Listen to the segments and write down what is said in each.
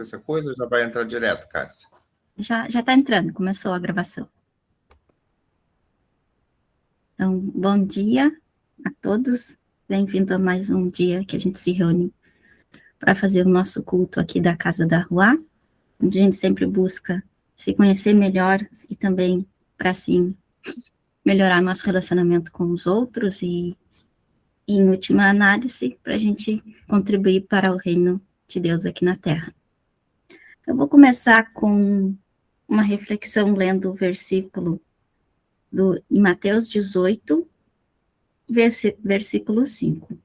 essa coisa ou já vai entrar direto, Cássia? Já está entrando, começou a gravação. Então, bom dia a todos. Bem-vindo a mais um dia que a gente se reúne para fazer o nosso culto aqui da Casa da Rua, onde a gente sempre busca se conhecer melhor e também para, assim, melhorar nosso relacionamento com os outros e em última análise, para a gente contribuir para o reino de Deus aqui na Terra. Eu vou começar com uma reflexão lendo o versículo em Mateus 18, versículo 5.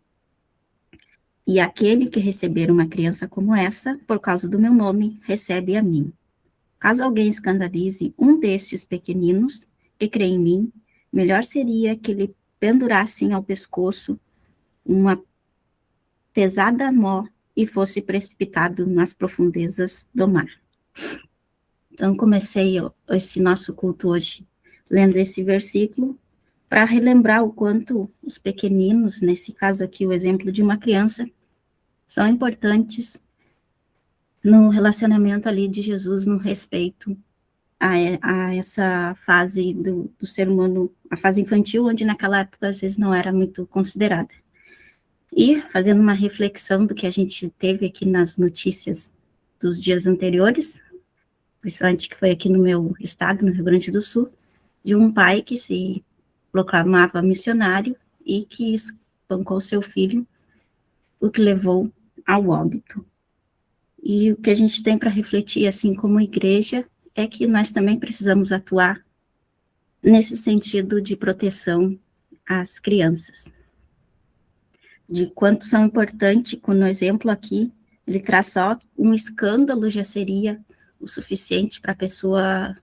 E aquele que receber uma criança como essa, por causa do meu nome, recebe a mim. Caso alguém escandalize um destes pequeninos que crê em mim, melhor seria que lhe pendurassem ao pescoço uma pesada mó e fosse precipitado nas profundezas do mar. Então, comecei esse nosso culto hoje lendo esse versículo para relembrar o quanto os pequeninos, nesse caso aqui o exemplo de uma criança, são importantes no relacionamento ali de Jesus, no respeito a essa fase do ser humano, a fase infantil, onde naquela época às vezes não era muito considerada. E fazendo uma reflexão do que a gente teve aqui nas notícias dos dias anteriores, principalmente que foi aqui no meu estado, no Rio Grande do Sul, de um pai que se proclamava missionário e que espancou seu filho, o que levou ao óbito. E o que a gente tem para refletir, assim como igreja, é que nós também precisamos atuar nesse sentido de proteção às crianças. De quanto são importantes, no exemplo aqui, ele traz só um escândalo já seria o suficiente para a pessoa,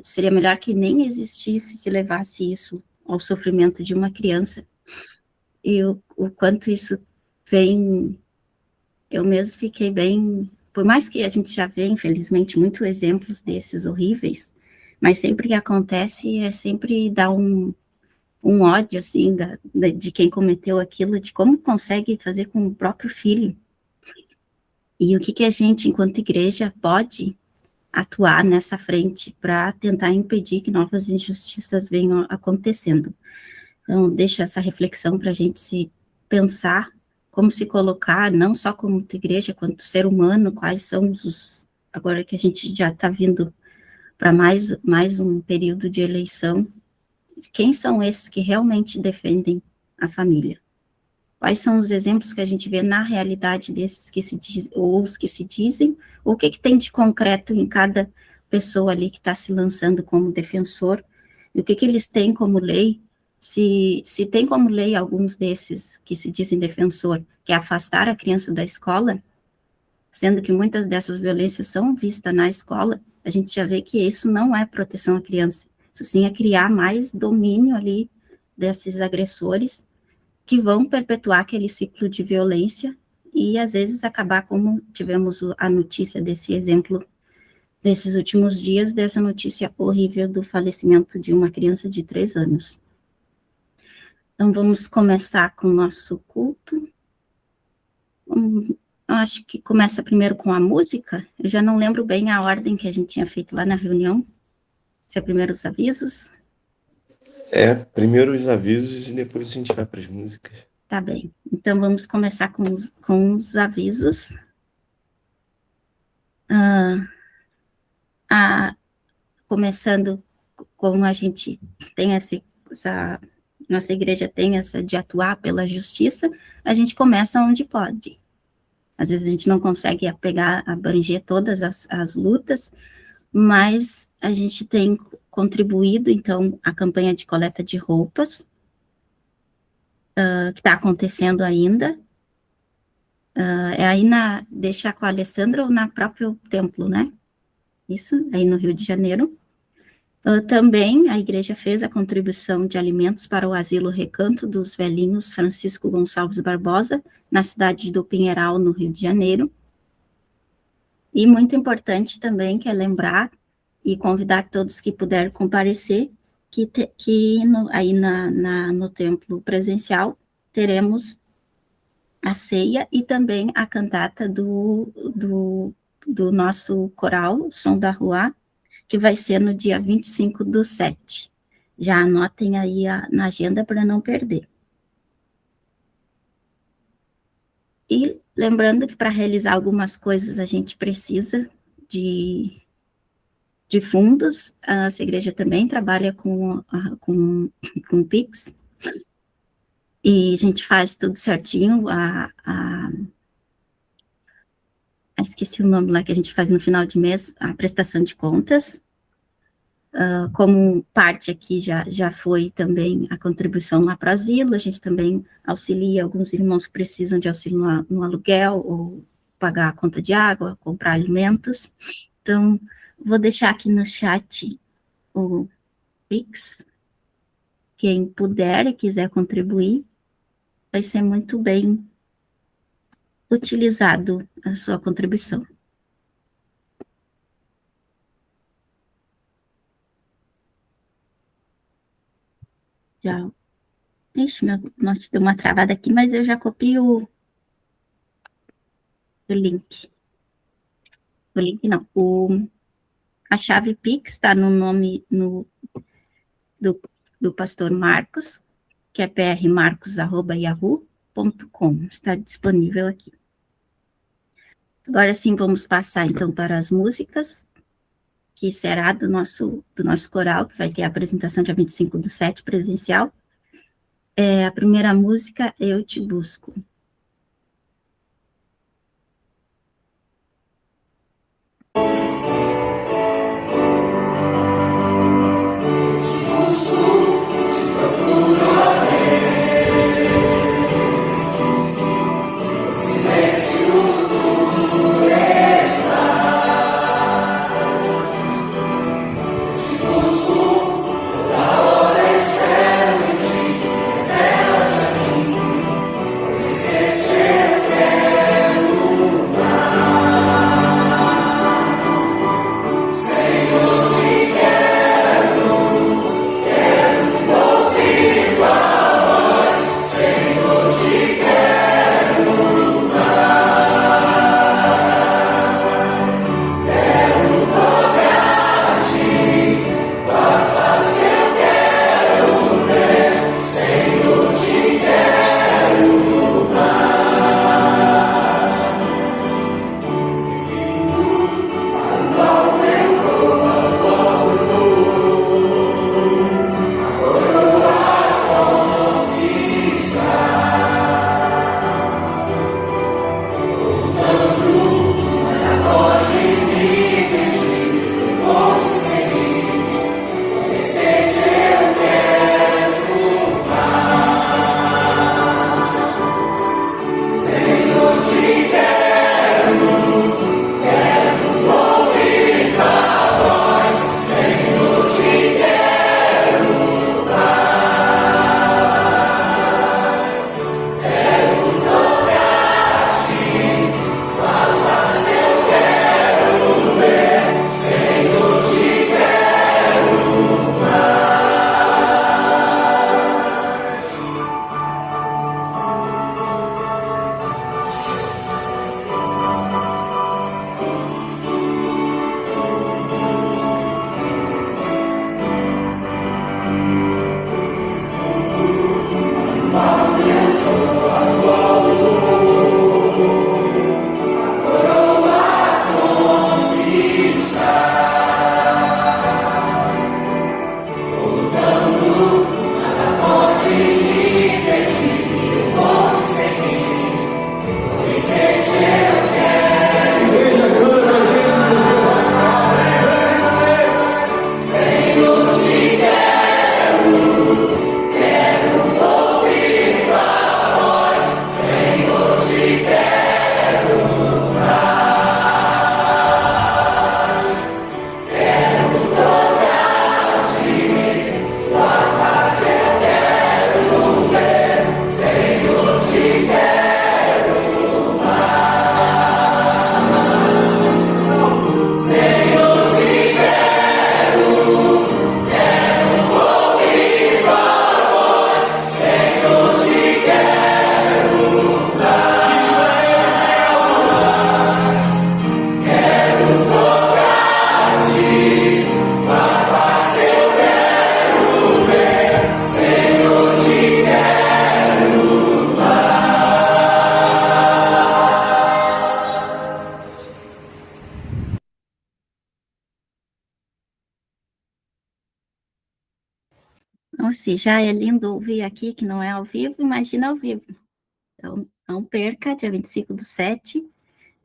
seria melhor que nem existisse se levasse isso ao sofrimento de uma criança. E o quanto isso vem, eu mesmo fiquei bem, por mais que a gente já vê, infelizmente, muitos exemplos desses horríveis, mas sempre que acontece, é sempre dá um ódio, assim, de quem cometeu aquilo, de como consegue fazer com o próprio filho. E o que a gente, enquanto igreja, pode atuar nessa frente para tentar impedir que novas injustiças venham acontecendo. Então, deixo essa reflexão para a gente se pensar como se colocar, não só como igreja, quanto ser humano, quais são agora que a gente já está vindo para mais um período de eleição, quem são esses que realmente defendem a família? Quais são os exemplos que a gente vê na realidade desses que se dizem, ou os que se dizem, ou o que tem de concreto em cada pessoa ali que está se lançando como defensor, e o que eles têm como lei, se tem como lei alguns desses que se dizem defensor, que é afastar a criança da escola, sendo que muitas dessas violências são vistas na escola, a gente já vê que isso não é proteção à criança, isso sim é criar mais domínio ali desses agressores, que vão perpetuar aquele ciclo de violência e, às vezes, acabar como tivemos a notícia desse exemplo desses últimos dias, dessa notícia horrível do falecimento de uma criança de 3 anos. Então, vamos começar com o nosso culto. Acho que começa primeiro com a música. Eu já não lembro bem a ordem que a gente tinha feito lá na reunião. Se é primeiro os avisos? Primeiro os avisos e depois a gente vai para as músicas. Tá bem. Então, vamos começar com os avisos. Começando como a gente tem nossa igreja tem essa de atuar pela justiça, a gente começa onde pode. Às vezes a gente não consegue abranger todas as lutas, mas a gente tem contribuído, então, a campanha de coleta de roupas, que está acontecendo ainda, aí deixa com a Alessandra ou na próprio templo, né? Isso, aí no Rio de Janeiro. Também a igreja fez a contribuição de alimentos para o asilo Recanto dos Velhinhos Francisco Gonçalves Barbosa, na cidade do Pinheiral, no Rio de Janeiro. E muito importante também, que é lembrar e convidar todos que puderem comparecer, aí no templo presencial teremos a ceia e também a cantata do nosso coral, Som da Rua, que vai ser no dia 25/7. Já anotem aí na agenda para não perder. E lembrando que para realizar algumas coisas a gente precisa de fundos. A nossa igreja também trabalha com Pix, e a gente faz tudo certinho. Esqueci o nome lá que a gente faz no final de mês, a prestação de contas. Como parte aqui já foi também a contribuição lá para o asilo, a gente também auxilia alguns irmãos que precisam de auxílio no aluguel, ou pagar a conta de água, comprar alimentos. Então, vou deixar aqui no chat o Pix. Quem puder e quiser contribuir, vai ser muito bem utilizado a sua contribuição. Já. Ixi, meu note deu uma travada aqui, mas eu já copio o link. O link não. A chave Pix está no nome do pastor Marcos, que é prmarcos@yahoo.com. Está disponível aqui. Agora sim, vamos passar então para as músicas, que será do nosso coral, que vai ter a apresentação dia 25/7 presencial. A primeira música, Eu Te Busco. Moci, já é lindo ouvir aqui, que não é ao vivo, imagina ao vivo. Então, não perca, dia 25/7,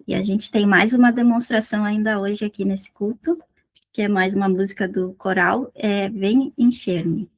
e a gente tem mais uma demonstração ainda hoje aqui nesse culto, que é mais uma música do coral, Vem Encher-me.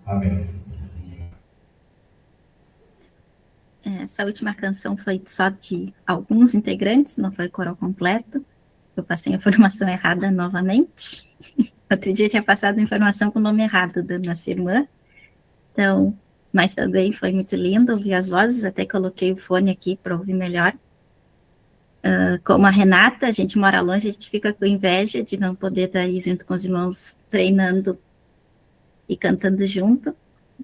Amém. Essa última canção foi só de alguns integrantes, não foi coral completo. Eu passei a informação errada novamente. Outro dia eu tinha passado a informação com o nome errado da nossa irmã. Então, mas também foi muito lindo ouvir as vozes, até coloquei o fone aqui para ouvir melhor. Como a Renata, a gente mora longe, a gente fica com inveja de não poder estar aí junto com os irmãos treinando e cantando junto,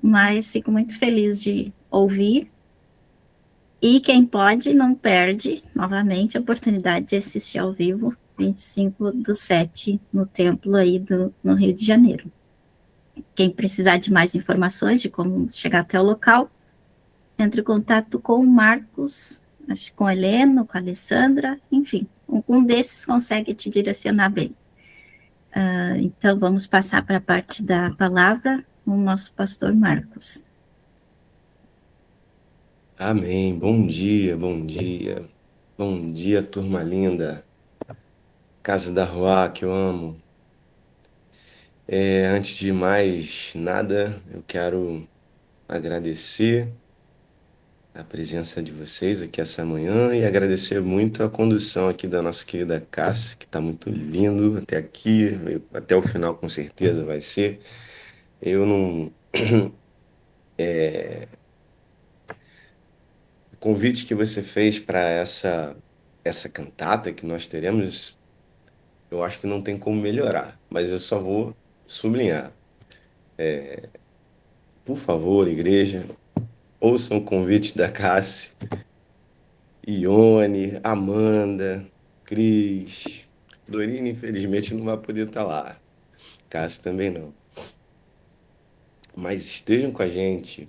mas fico muito feliz de ouvir. E quem pode, não perde, novamente, a oportunidade de assistir ao vivo, 25/7, no templo aí no Rio de Janeiro. Quem precisar de mais informações de como chegar até o local, entre em contato com o Marcos, acho que com a Helena, com a Alessandra, enfim, um desses consegue te direcionar bem. Então, vamos passar para a parte da palavra com o nosso pastor Marcos. Amém. Bom dia, bom dia. Bom dia, turma linda. Casa da Rua, que eu amo. Antes de mais nada, eu quero agradecer a presença de vocês aqui essa manhã e agradecer muito a condução aqui da nossa querida Cássia, que está muito lindo até aqui, até o final com certeza vai ser. Eu não... O convite que você fez para essa cantata que nós teremos, eu acho que não tem como melhorar, mas eu só vou sublinhar. Por favor, igreja, ouçam o convite da Cássia, Ione, Amanda, Cris. Dorine, infelizmente, não vai poder estar lá. Cássia também não. Mas estejam com a gente.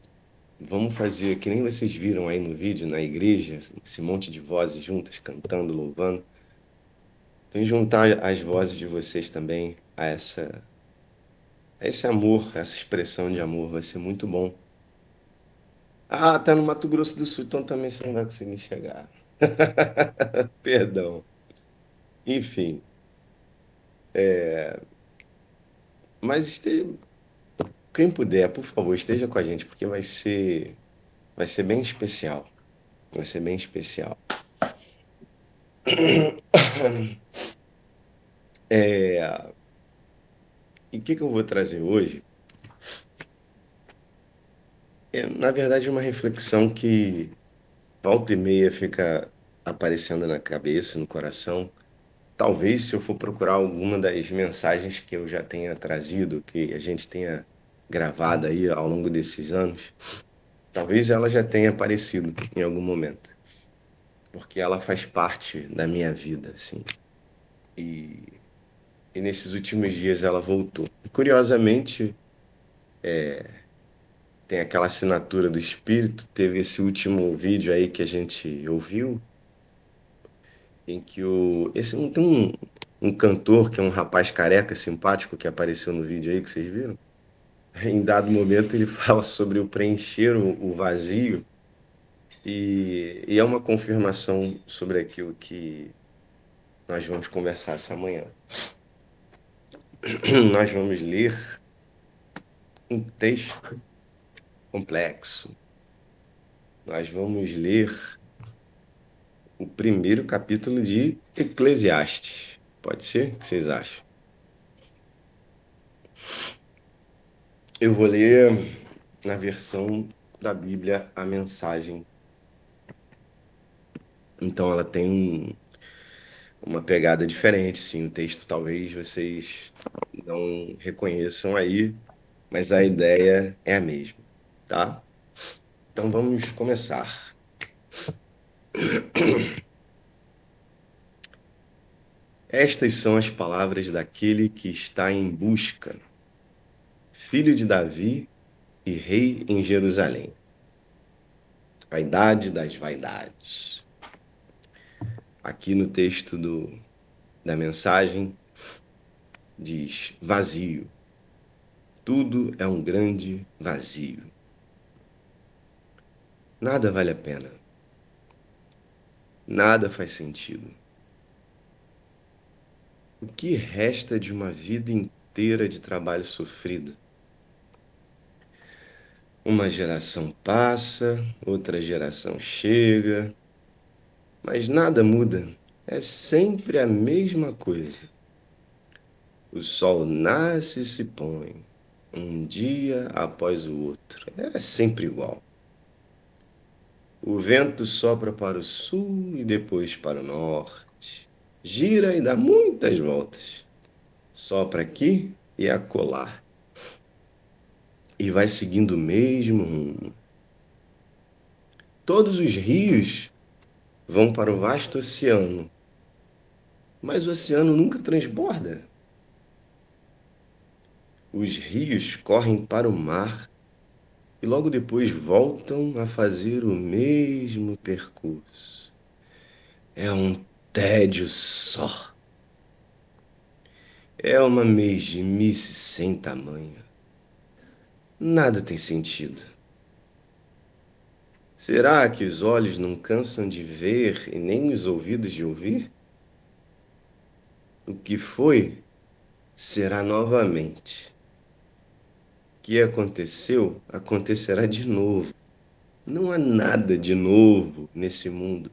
Vamos fazer que nem vocês viram aí no vídeo, na igreja, esse monte de vozes juntas, cantando, louvando. Então, juntar as vozes de vocês também a esse amor, essa expressão de amor, vai ser muito bom. Ah, tá no Mato Grosso do Sul, então também você não vai conseguir chegar. Perdão. Enfim. Mas quem puder, por favor, esteja com a gente, porque vai ser bem especial. Vai ser bem especial. E o que eu vou trazer hoje? Na verdade, uma reflexão que volta e meia fica aparecendo na cabeça, no coração. Talvez, se eu for procurar alguma das mensagens que eu já tenha trazido, que a gente tenha gravado aí ao longo desses anos, talvez ela já tenha aparecido em algum momento, porque ela faz parte da minha vida, assim. E nesses últimos dias ela voltou. E, curiosamente, tem aquela assinatura do Espírito. Teve esse último vídeo aí que a gente ouviu, em que tem um cantor que é um rapaz careca, simpático, que apareceu no vídeo aí, que vocês viram. Em dado momento ele fala sobre o preencher o vazio, e é uma confirmação sobre aquilo que nós vamos conversar essa manhã. Nós vamos ler um texto complexo. Nós vamos ler o primeiro capítulo de Eclesiastes. Pode ser? O que vocês acham? Eu vou ler na versão da Bíblia a Mensagem. Então ela tem uma pegada diferente, sim. O texto talvez vocês não reconheçam aí, mas a ideia é a mesma, tá? Então vamos começar. Estas são as palavras daquele que está em busca, filho de Davi e rei em Jerusalém. Vaidade das vaidades. Aqui no texto da mensagem diz vazio. Tudo é um grande vazio. Nada vale a pena. Nada faz sentido. O que resta de uma vida inteira de trabalho sofrido? Uma geração passa, outra geração chega, mas nada muda. É sempre a mesma coisa. O sol nasce e se põe, um dia após o outro. É sempre igual. O vento sopra para o sul e depois para o norte. Gira e dá muitas voltas. Sopra aqui e acolá. E vai seguindo o mesmo rumo. Todos os rios vão para o vasto oceano, mas o oceano nunca transborda. Os rios correm para o mar e logo depois voltam a fazer o mesmo percurso. É um tédio só. É uma mesmice sem tamanho. Nada tem sentido. Será que os olhos não cansam de ver e nem os ouvidos de ouvir? O que foi, será novamente. O que aconteceu, acontecerá de novo. Não há nada de novo nesse mundo.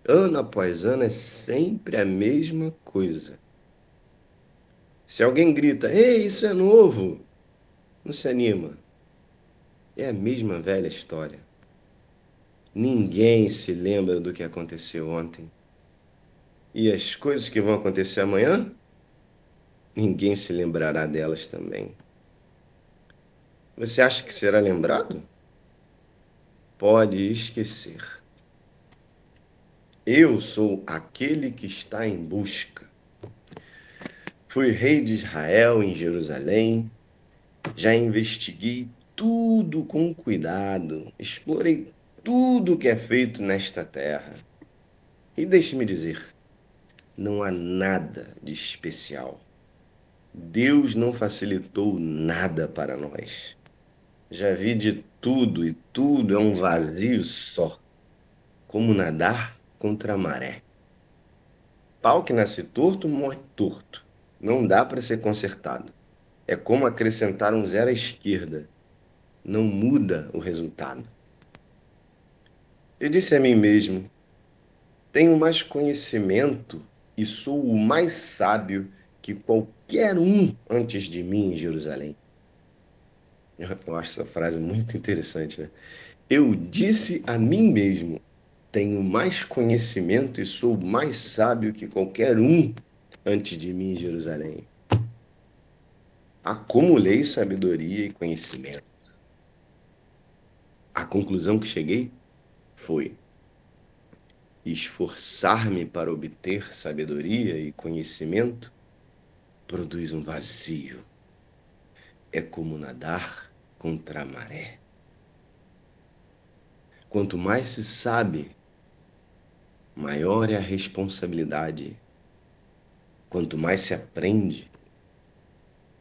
Ano após ano é sempre a mesma coisa. Se alguém grita, ei, isso é novo, não se anima. É a mesma velha história. Ninguém se lembra do que aconteceu ontem. E as coisas que vão acontecer amanhã, ninguém se lembrará delas também. Você acha que será lembrado? Pode esquecer. Eu sou aquele que está em busca. Fui rei de Israel em Jerusalém. Já investiguei tudo com cuidado. Explorei tudo que é feito nesta terra. E deixe-me dizer, não há nada de especial. Deus não facilitou nada para nós. Já vi de tudo e tudo é um vazio só. Como nadar contra a maré. Pau que nasce torto, morre torto. Não dá para ser consertado. É como acrescentar um zero à esquerda. Não muda o resultado. Eu disse a mim mesmo, tenho mais conhecimento e sou o mais sábio que qualquer um antes de mim em Jerusalém. Eu acho essa frase muito interessante, né? Eu disse a mim mesmo, tenho mais conhecimento e sou mais sábio que qualquer um antes de mim em Jerusalém. Acumulei sabedoria e conhecimento. A conclusão que cheguei foi: esforçar-me para obter sabedoria e conhecimento produz um vazio. É como nadar contra a maré. Quanto mais se sabe, maior é a responsabilidade. Quanto mais se aprende,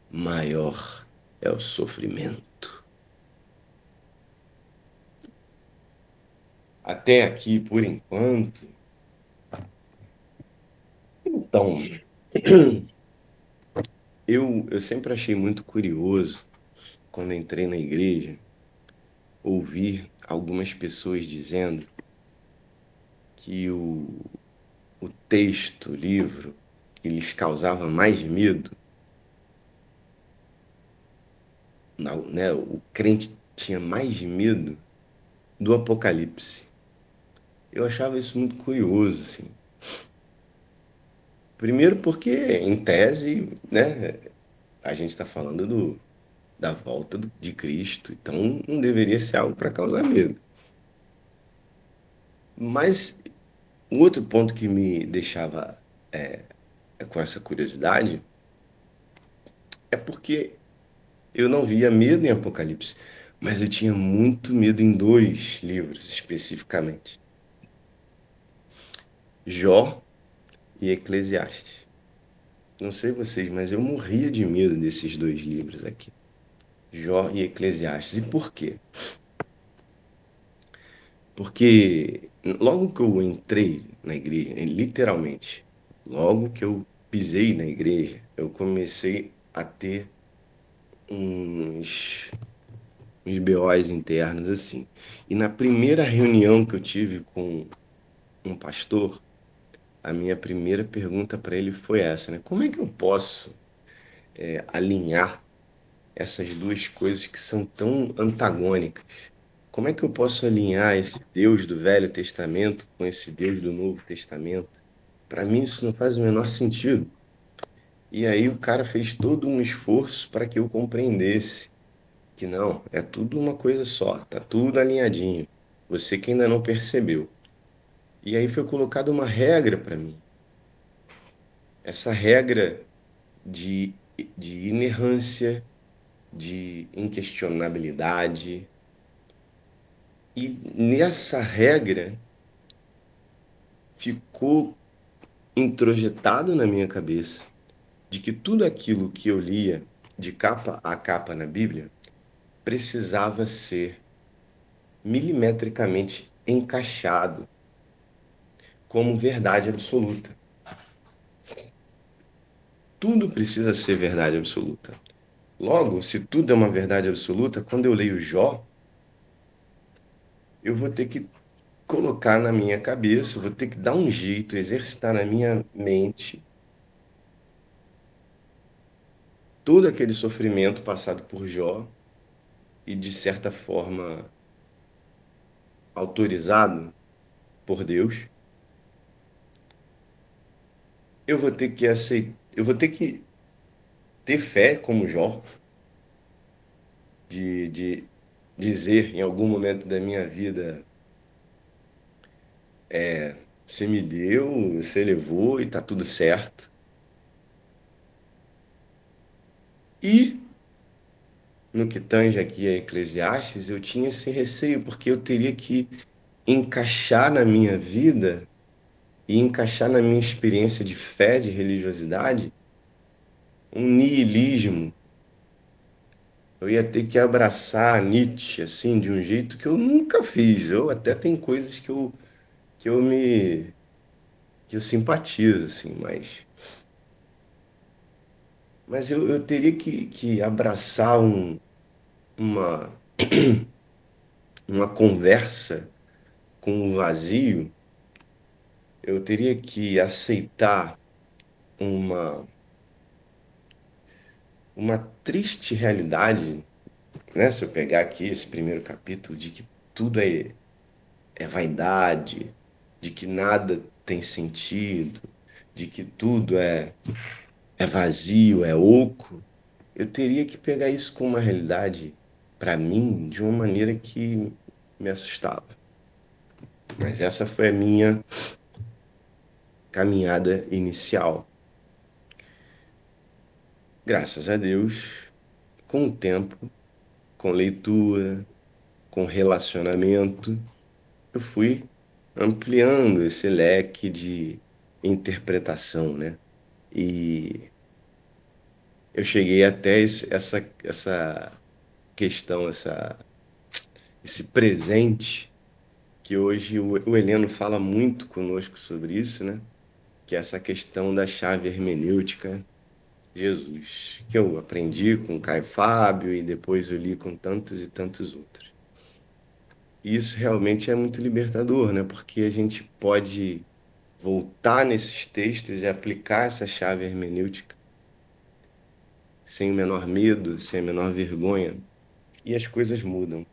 maior é o sofrimento. Até aqui, por enquanto. Então, eu sempre achei muito curioso, quando entrei na igreja, ouvir algumas pessoas dizendo que o texto, o livro, que lhes causava mais medo, né? O crente tinha mais medo do Apocalipse. Eu achava isso muito curioso, assim. Primeiro porque, em tese, né, a gente está falando da volta de Cristo, então não deveria ser algo para causar medo. Mas um outro ponto que me deixava com essa curiosidade é porque eu não via medo em Apocalipse, mas eu tinha muito medo em dois livros especificamente: Jó e Eclesiastes. Não sei vocês, mas eu morria de medo desses dois livros aqui, Jó e Eclesiastes. E por quê? Porque logo que eu entrei na igreja, literalmente, logo que eu pisei na igreja, eu comecei a ter uns BOs internos assim. E na primeira reunião que eu tive com um pastor, a minha primeira pergunta para ele foi essa, né? Como é que eu posso alinhar essas duas coisas que são tão antagônicas? Como é que eu posso alinhar esse Deus do Velho Testamento com esse Deus do Novo Testamento? Para mim isso não faz o menor sentido. E aí o cara fez todo um esforço para que eu compreendesse que não, é tudo uma coisa só, tá tudo alinhadinho. Você que ainda não percebeu. E aí foi colocada uma regra para mim. Essa regra de, de inerrância, de inquestionabilidade. E nessa regra ficou introjetado na minha cabeça de que tudo aquilo que eu lia de capa a capa na Bíblia precisava ser milimetricamente encaixado como verdade absoluta. Tudo precisa ser verdade absoluta. Logo, se tudo é uma verdade absoluta, quando eu leio Jó, eu vou ter que colocar na minha cabeça, vou ter que dar um jeito, exercitar na minha mente todo aquele sofrimento passado por Jó e, de certa forma, autorizado por Deus. Eu vou ter que aceitar, eu vou ter que ter fé como Jó, de dizer em algum momento da minha vida, você me deu, você levou e tá tudo certo. E no que tange aqui a Eclesiastes, eu tinha esse receio, porque eu teria que encaixar na minha vida e encaixar na minha experiência de fé, de religiosidade, um niilismo. Eu ia ter que abraçar Nietzsche, assim, de um jeito que eu nunca fiz. Eu até tem coisas que eu me que eu simpatizo, assim, mas eu teria que abraçar uma, uma conversa com o vazio. Eu teria que aceitar uma, uma triste realidade, né? Se eu pegar aqui esse primeiro capítulo, de que tudo é vaidade, de que nada tem sentido, de que tudo é vazio, é oco, eu teria que pegar isso como uma realidade para mim de uma maneira que me assustava. Mas essa foi a minha caminhada inicial. Graças a Deus, com o tempo, com leitura, com relacionamento, eu fui ampliando esse leque de interpretação, né? E eu cheguei até essa questão, esse presente, que hoje o Heleno fala muito conosco sobre isso, né? Que é essa questão da chave hermenêutica Jesus, que eu aprendi com o Caio Fábio e depois eu li com tantos e tantos outros. E isso realmente é muito libertador, né? Porque a gente pode voltar nesses textos e aplicar essa chave hermenêutica sem o menor medo, sem a menor vergonha, e as coisas mudam.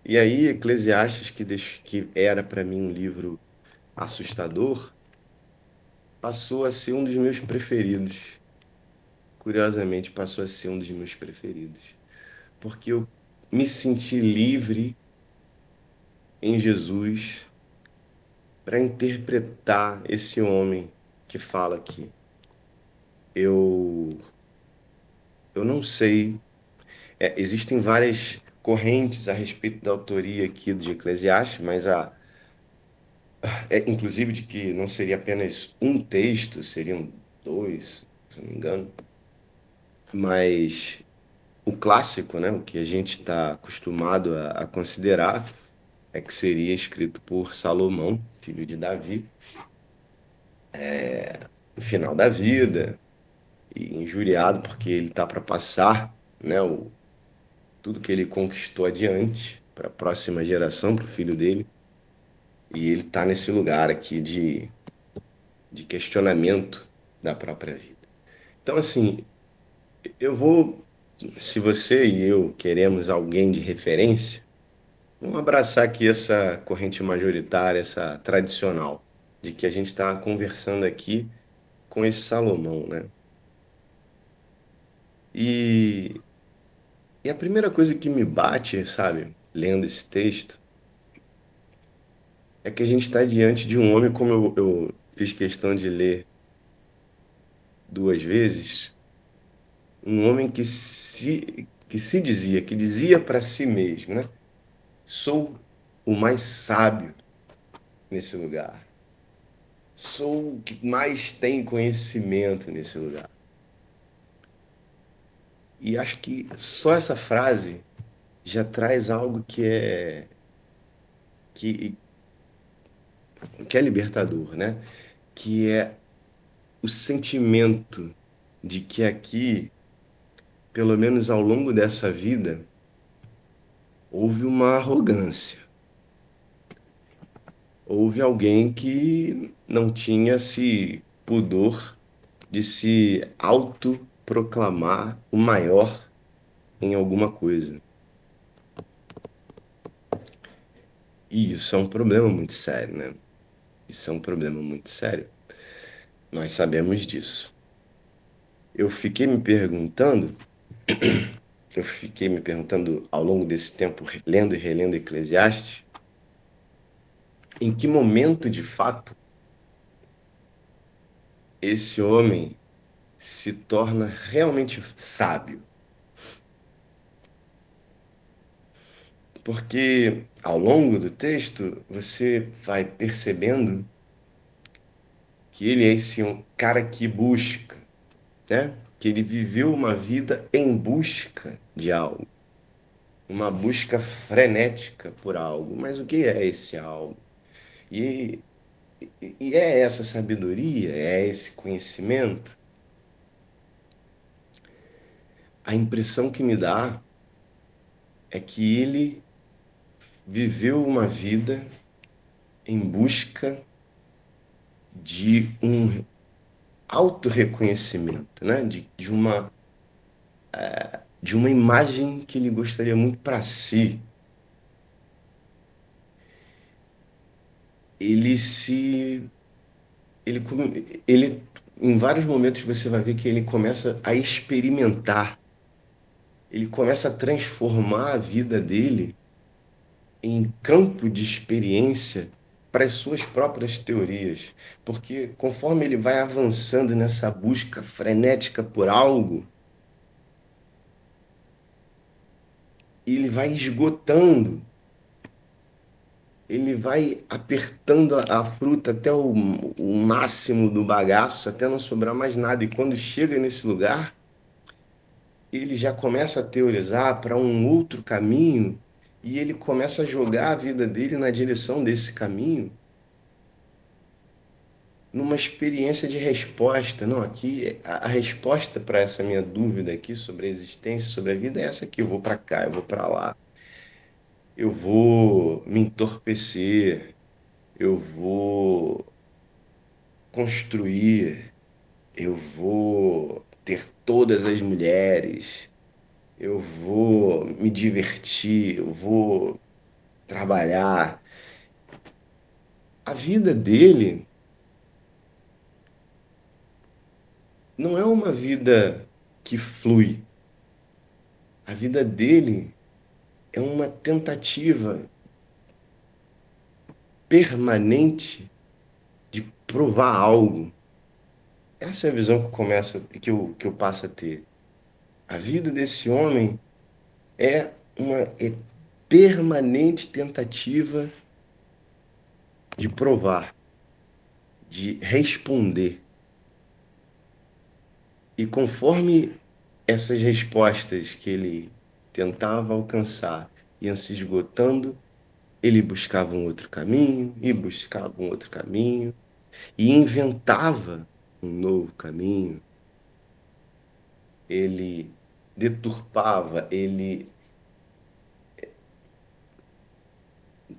E aí, Eclesiastes, que era para mim um livro assustador, passou a ser um dos meus preferidos. Curiosamente, passou a ser um dos meus preferidos. Porque eu me senti livre em Jesus para interpretar esse homem que fala aqui. Eu, eu não sei. Existem várias correntes a respeito da autoria aqui de Eclesiastes, mas inclusive de que não seria apenas um texto, seriam dois, se não me engano. Mas o clássico, né, o que a gente está acostumado a considerar, é que seria escrito por Salomão, filho de Davi, no final da vida, e injuriado porque ele está para passar, né, tudo que ele conquistou adiante para a próxima geração, para o filho dele, e ele está nesse lugar aqui de questionamento da própria vida. Então, assim, eu vou, se você e eu queremos alguém de referência, vamos abraçar aqui essa corrente majoritária, essa tradicional, de que a gente está conversando aqui com esse Salomão, né? E, e a primeira coisa que me bate, sabe, lendo esse texto, é que a gente está diante de um homem, como eu fiz questão de ler 2 vezes, um homem que dizia para si mesmo, né? Sou o mais sábio nesse lugar. Sou o que mais tem conhecimento nesse lugar. E acho que só essa frase já traz algo que, que é libertador, né? Que é o sentimento de que aqui, pelo menos ao longo dessa vida, houve uma arrogância. Houve alguém que não tinha esse pudor de se autoproclamar o maior em alguma coisa. E isso é um problema muito sério, né? Isso é um problema muito sério. Nós sabemos disso. Eu fiquei me perguntando, ao longo desse tempo, lendo e relendo Eclesiastes, em que momento de fato esse homem se torna realmente sábio. Porque ao longo do texto você vai percebendo que ele é esse um cara que busca, né? Que ele viveu uma vida em busca de algo, uma busca frenética por algo. Mas o que é esse algo? E, e é essa sabedoria, é esse conhecimento. A impressão que me dá é que ele viveu uma vida em busca de um autorreconhecimento, né? De uma imagem que ele gostaria muito para si. Ele se. Ele, ele, em vários momentos você vai ver que ele começa a experimentar, ele começa a transformar a vida dele em campo de experiência para as suas próprias teorias. Porque conforme ele vai avançando nessa busca frenética por algo, ele vai esgotando, ele vai apertando a fruta até o máximo do bagaço, até não sobrar mais nada. E quando chega nesse lugar, ele já começa a teorizar para um outro caminho e ele começa a jogar a vida dele na direção desse caminho, numa experiência de resposta. Não, aqui a resposta para essa minha dúvida aqui sobre a existência, sobre a vida é essa aqui. Eu vou para cá, eu vou para lá. Eu vou me entorpecer, eu vou construir, eu vou ter todas as mulheres, eu vou me divertir, eu vou trabalhar. A vida dele não é uma vida que flui. A vida dele é uma tentativa permanente de provar algo. Essa é a visão que eu passo a ter. A vida desse homem é uma permanente tentativa de provar, de responder. E conforme essas respostas que ele tentava alcançar iam se esgotando, Ele buscava um outro caminho, e buscava um outro caminho, e inventava um novo caminho. Ele deturpava, ele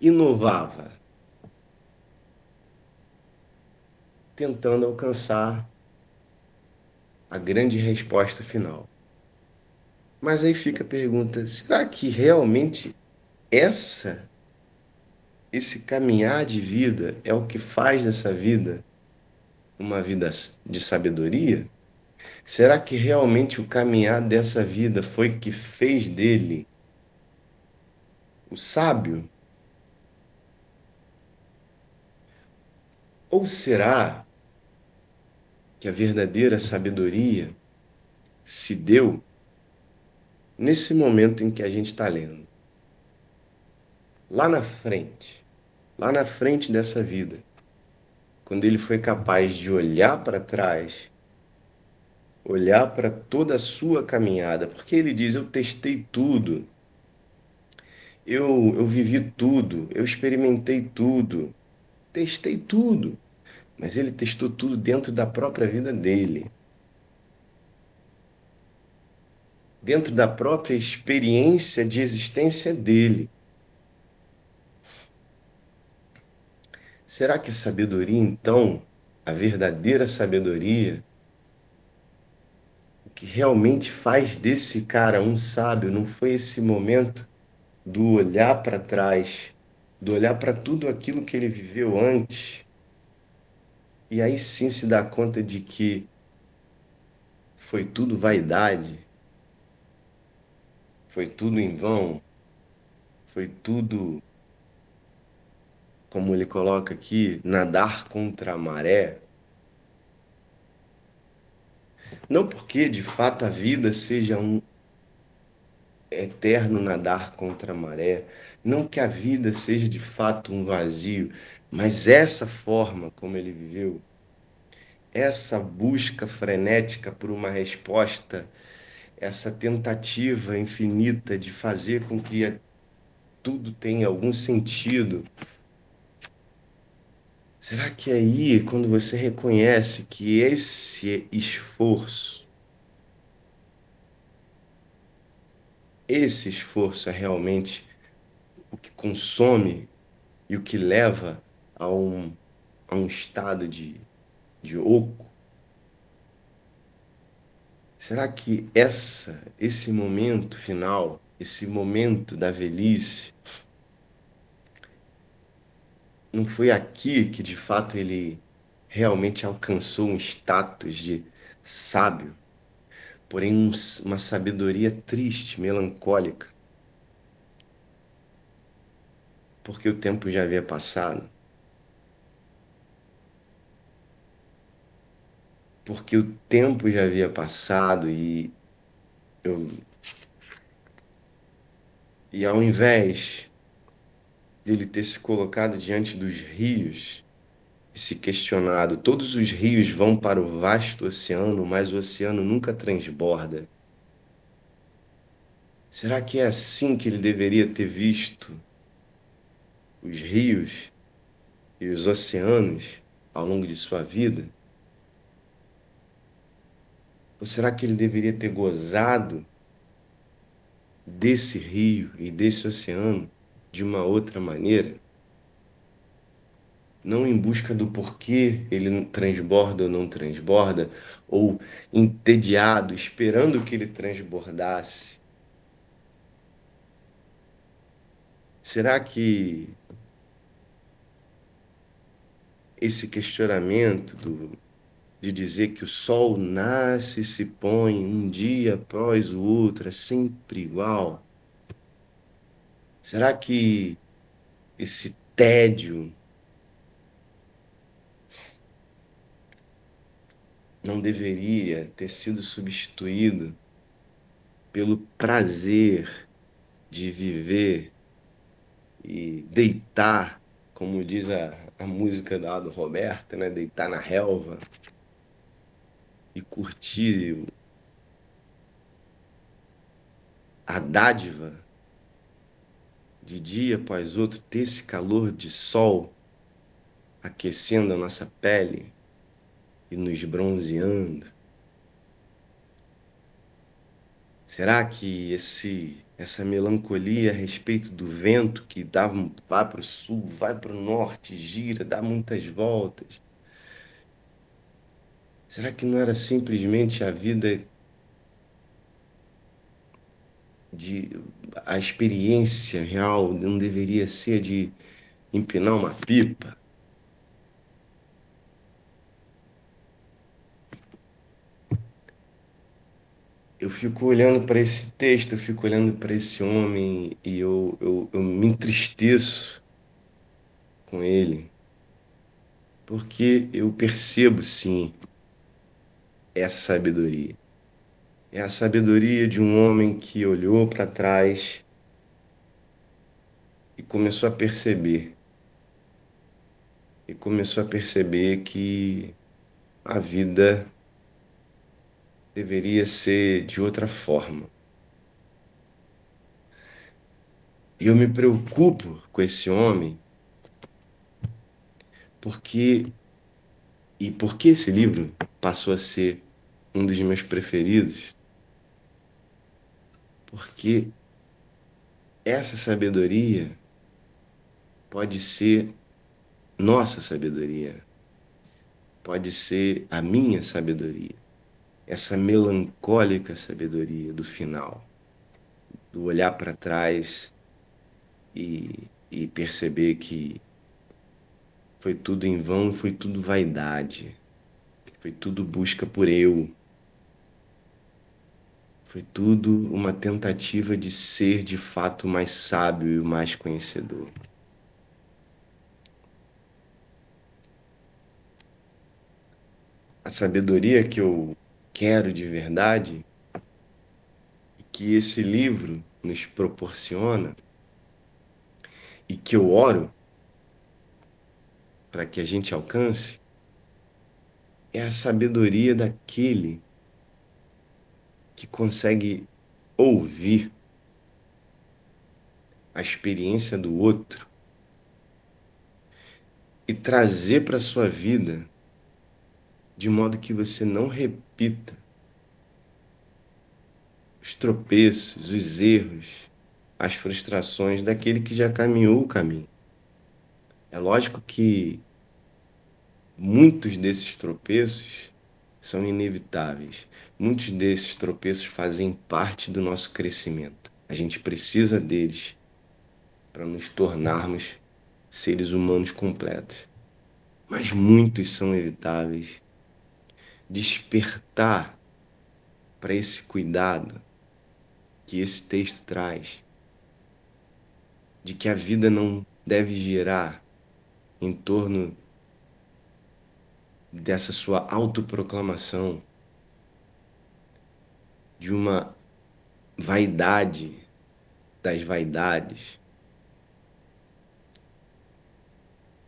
inovava, tentando alcançar a grande resposta final. Mas aí fica a pergunta: será que realmente essa, esse caminhar de vida é o que faz dessa vida uma vida de sabedoria? Será que realmente o caminhar dessa vida foi que fez dele o sábio? Ou será que a verdadeira sabedoria se deu nesse momento em que a gente está lendo? Lá na frente dessa vida, quando ele foi capaz de olhar para trás, olhar para toda a sua caminhada, porque ele diz: eu testei tudo, eu vivi tudo, eu experimentei tudo, testei tudo. Mas ele testou tudo dentro da própria vida dele, dentro da própria experiência de existência dele. Será que a sabedoria, então, a verdadeira sabedoria, o que realmente faz desse cara um sábio, não foi esse momento do olhar para trás, do olhar para tudo aquilo que ele viveu antes, e aí sim se dá conta de que foi tudo vaidade, foi tudo em vão, foi tudo, como ele coloca aqui, nadar contra a maré? Não porque de fato a vida seja um eterno nadar contra a maré, não que a vida seja de fato um vazio, mas essa forma como ele viveu, essa busca frenética por uma resposta, essa tentativa infinita de fazer com que tudo tenha algum sentido. Será que aí, quando você reconhece que esse esforço é realmente o que consome e o que leva a a um estado de oco? Será que esse momento final, esse momento da velhice, não foi aqui que de fato ele realmente alcançou um status de sábio, porém uma sabedoria triste, melancólica, porque o tempo já havia passado, porque o tempo já havia passado eu, e ao invés dele ter se colocado diante dos rios e se questionado, todos os rios vão para o vasto oceano, mas o oceano nunca transborda. Será que é assim que ele deveria ter visto os rios e os oceanos ao longo de sua vida? Ou será que ele deveria ter gozado desse rio e desse oceano de uma outra maneira? Não em busca do porquê ele transborda ou não transborda, ou entediado, esperando que ele transbordasse. Será que esse questionamento de dizer que o sol nasce e se põe um dia após o outro, é sempre igual? Será que esse tédio não deveria ter sido substituído pelo prazer de viver e deitar, como diz a música da do Roberto, né? Deitar na relva e curtir a dádiva de dia após outro, ter esse calor de sol aquecendo a nossa pele e nos bronzeando? Será que essa melancolia a respeito do vento que vai para o sul, vai para o norte, gira, dá muitas voltas? Será que não era simplesmente a vida de a experiência real não deveria ser de empinar uma pipa? Eu fico olhando para esse texto, eu fico olhando para esse homem e eu me entristeço com ele, porque eu percebo sim essa sabedoria. É a sabedoria de um homem que olhou para trás e começou a perceber que a vida deveria ser de outra forma. E eu me preocupo com esse homem porque esse livro passou a ser um dos meus preferidos, porque essa sabedoria pode ser nossa sabedoria, pode ser a minha sabedoria, essa melancólica sabedoria do final, do olhar para trás e perceber que foi tudo em vão, foi tudo vaidade, foi tudo busca por eu, foi tudo uma tentativa de ser de fato mais sábio e o mais conhecedor. A sabedoria que eu quero de verdade e que esse livro nos proporciona e que eu oro para que a gente alcance é a sabedoria daquele que consegue ouvir a experiência do outro e trazer para sua vida de modo que você não repita os tropeços, os erros, as frustrações daquele que já caminhou o caminho. É lógico que muitos desses tropeços são inevitáveis. Muitos desses tropeços fazem parte do nosso crescimento. A gente precisa deles para nos tornarmos seres humanos completos. Mas muitos são evitáveis. Despertar para esse cuidado que esse texto traz, de que a vida não deve girar em torno dessa sua autoproclamação, de uma vaidade das vaidades.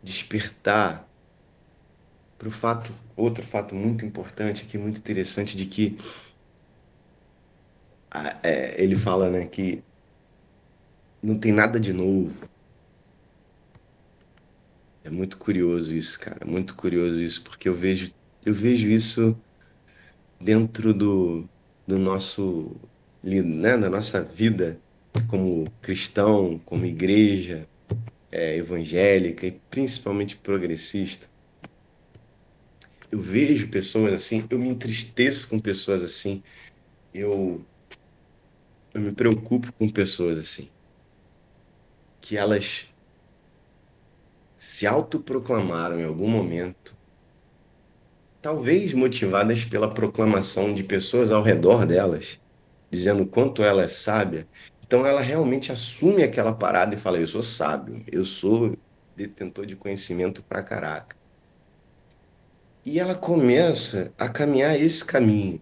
Despertar para o outro fato muito importante aqui, muito interessante, de que ele fala, né, que não tem nada de novo. É muito curioso isso, cara, muito curioso isso, porque eu vejo isso dentro do nosso, né, da nossa vida como cristão, como igreja evangélica e principalmente progressista. Eu vejo pessoas assim, eu me entristeço com pessoas assim, eu me preocupo com pessoas assim, que elas se autoproclamaram em algum momento, talvez motivadas pela proclamação de pessoas ao redor delas, dizendo o quanto ela é sábia. Então ela realmente assume aquela parada e fala: eu sou sábio, eu sou detentor de conhecimento pra caraca. E ela começa a caminhar esse caminho.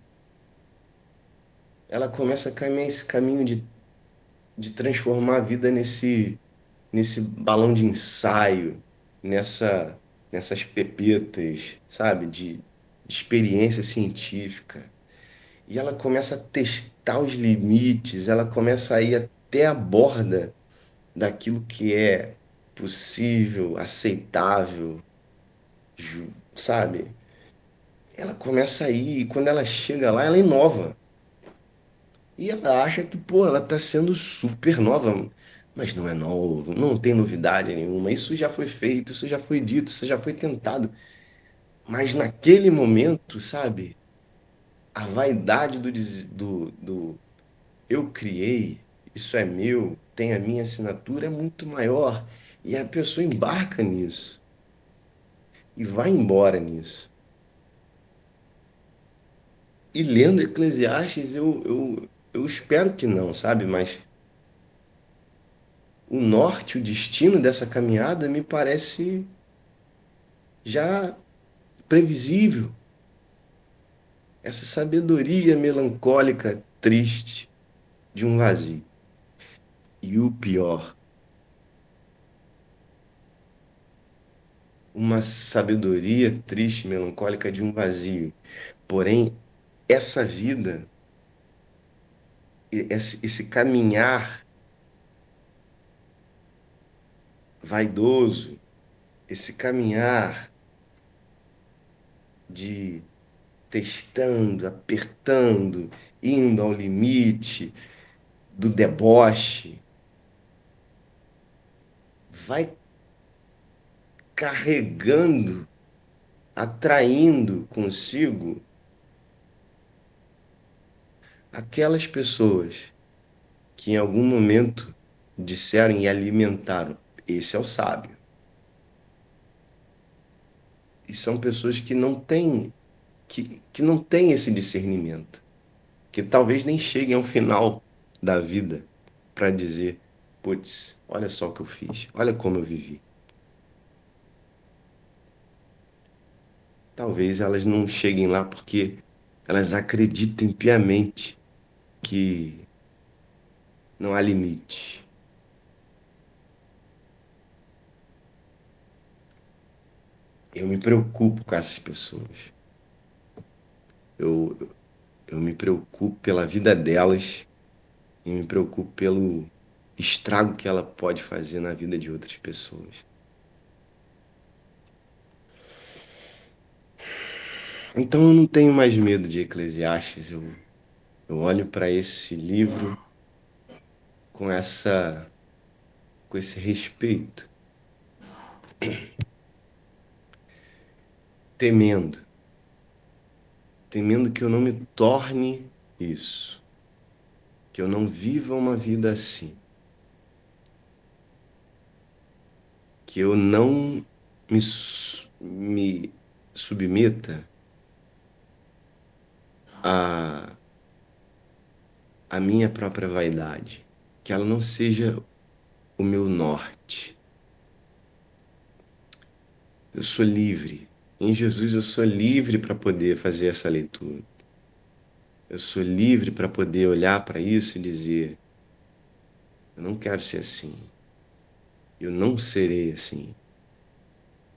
Ela começa a caminhar esse caminho de transformar a vida nesse balão de ensaio, nessas pepetas, sabe, de experiência científica. E ela começa a testar os limites, ela começa a ir até a borda daquilo que é possível, aceitável, sabe? Ela começa a ir, e quando ela chega lá, ela inova. E ela acha que, pô, ela tá sendo super nova, mas não é novo, não tem novidade nenhuma. Isso já foi feito, isso já foi dito, isso já foi tentado. Mas naquele momento, sabe, a vaidade do eu criei, isso é meu, tem a minha assinatura, é muito maior. E a pessoa embarca nisso e vai embora nisso. E lendo Eclesiastes, eu espero que não, sabe? Mas o norte, o destino dessa caminhada me parece já previsível. Essa sabedoria melancólica, triste, de um vazio. E o pior, uma sabedoria triste, melancólica de um vazio. Porém, essa vida, esse caminhar vaidoso, esse caminhar de testando, apertando, indo ao limite do deboche, vai carregando, atraindo consigo aquelas pessoas que em algum momento disseram e alimentaram: esse é o sábio. E são pessoas que não têm, que não têm esse discernimento, que talvez nem cheguem ao final da vida para dizer: putz, olha só o que eu fiz, olha como eu vivi. Talvez elas não cheguem lá porque elas acreditem piamente que não há limite. Eu me preocupo com essas pessoas. Eu, eu me preocupo pela vida delas e me preocupo pelo estrago que ela pode fazer na vida de outras pessoas. Então eu não tenho mais medo de Eclesiastes. Eu olho para esse livro com com esse respeito, temendo, temendo que eu não me torne isso, que eu não viva uma vida assim, que eu não me submeta a minha própria vaidade, que ela não seja o meu norte. Eu sou livre. Em Jesus eu sou livre para poder fazer essa leitura. Eu sou livre para poder olhar para isso e dizer: eu não quero ser assim. Eu não serei assim.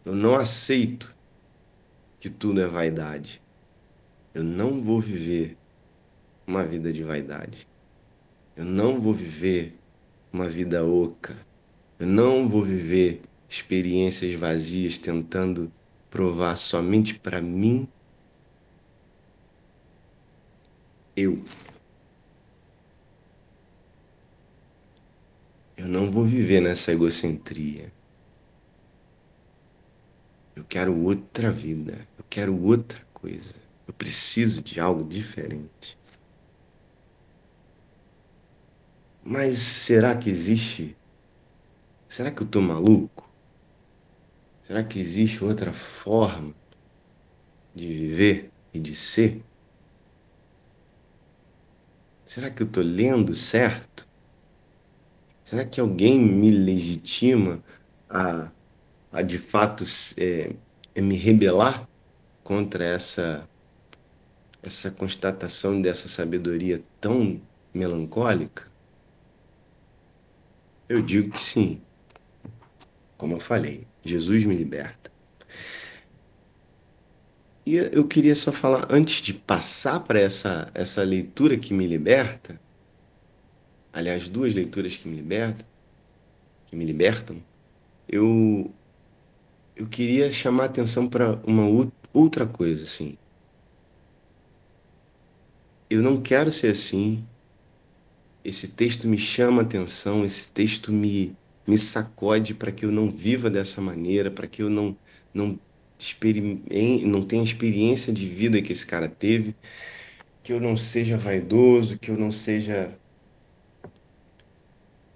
Eu não aceito que tudo é vaidade. Eu não vou viver uma vida de vaidade. Eu não vou viver uma vida oca. Eu não vou viver experiências vazias tentando provar somente para mim eu. Eu não vou viver nessa egocentria. Eu quero outra vida. Eu quero outra coisa. Eu preciso de algo diferente. Mas será que existe? Será que eu tô maluco? Será que existe outra forma de viver e de ser? Será que eu tô lendo certo? Será que alguém me legitima a, a de fato me rebelar contra essa constatação dessa sabedoria tão melancólica? Eu digo que sim. Como eu falei, Jesus me liberta. E eu queria só falar, antes de passar para essa leitura que me liberta, aliás, duas leituras que me libertam, que me libertam, eu, eu queria chamar a atenção para uma outra coisa, assim. Eu não quero ser assim. Esse texto me chama a atenção, esse texto me sacode para que eu não viva dessa maneira, para que eu não, não tenha a experiência de vida que esse cara teve, que eu não seja vaidoso, que eu não seja.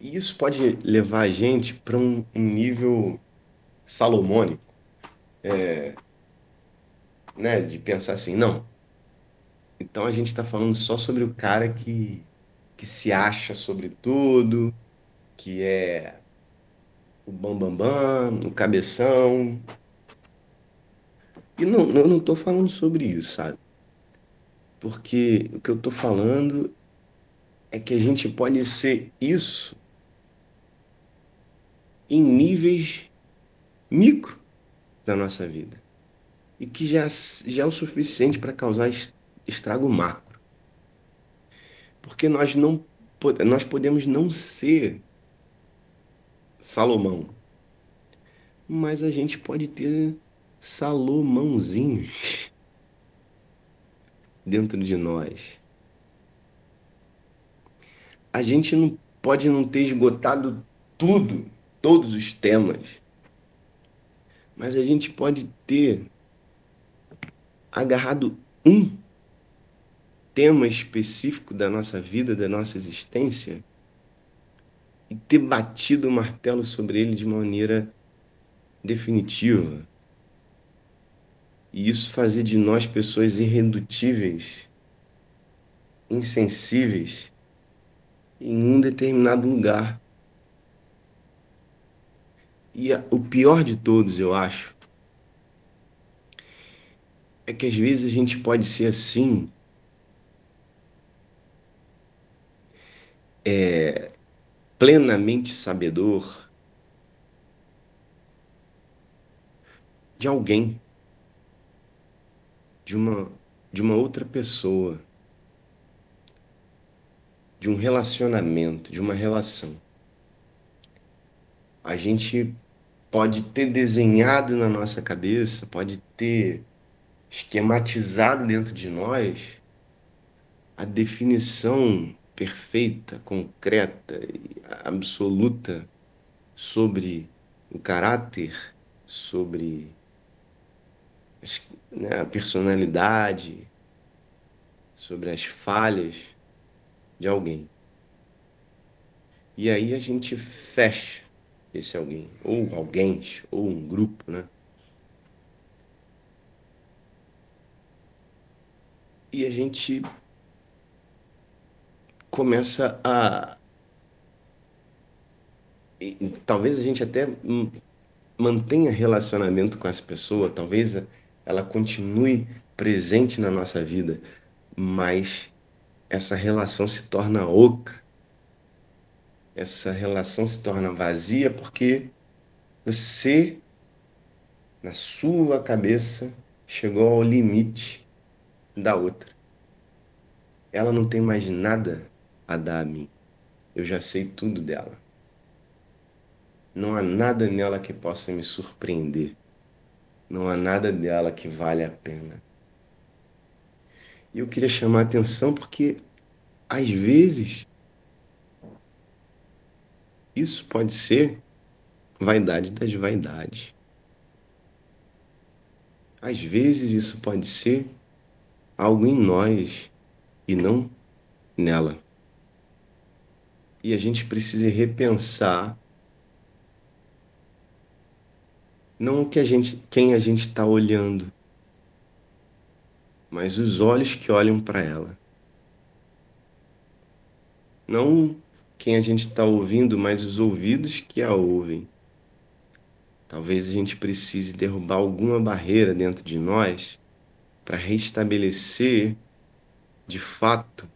E isso pode levar a gente para um nível salomônico, né? De pensar assim, não. Então a gente está falando só sobre o cara que se acha sobre tudo, que é o bambambam, bam, bam, o cabeção. E não, eu não tô falando sobre isso, sabe? Porque o que eu tô falando é que a gente pode ser isso em níveis micro da nossa vida. E que já é o suficiente para causar estrago macro. Porque nós podemos não ser Salomão, mas a gente pode ter Salomãozinhos dentro de nós. A gente não pode não ter esgotado tudo, todos os temas, mas a gente pode ter agarrado um tema específico da nossa vida, da nossa existência, e ter batido o martelo sobre ele de maneira definitiva. E isso fazer de nós pessoas irredutíveis, insensíveis, em um determinado lugar. E o pior de todos, eu acho, é que às vezes a gente pode ser assim, plenamente sabedor de alguém, de uma, de uma outra pessoa, de um relacionamento, de uma relação. A gente pode ter desenhado na nossa cabeça, pode ter esquematizado dentro de nós a definição perfeita, concreta e absoluta sobre o caráter, sobre né, a personalidade, sobre as falhas de alguém. E aí a gente fecha esse alguém, ou alguém, ou um grupo, né? E a gente começa a. Talvez a gente até mantenha relacionamento com essa pessoa, talvez ela continue presente na nossa vida, mas essa relação se torna oca, essa relação se torna vazia porque você, na sua cabeça, chegou ao limite da outra. Ela não tem mais nada a dar a mim. Eu já sei tudo dela. Não há nada nela que possa me surpreender. Não há nada dela que vale a pena. E eu queria chamar a atenção porque, às vezes, isso pode ser vaidade das vaidades. Às vezes, isso pode ser algo em nós e não nela. E a gente precisa repensar não o que quem a gente está olhando, mas os olhos que olham para ela. Não quem a gente está ouvindo, mas os ouvidos que a ouvem. Talvez a gente precise derrubar alguma barreira dentro de nós para restabelecer, de fato,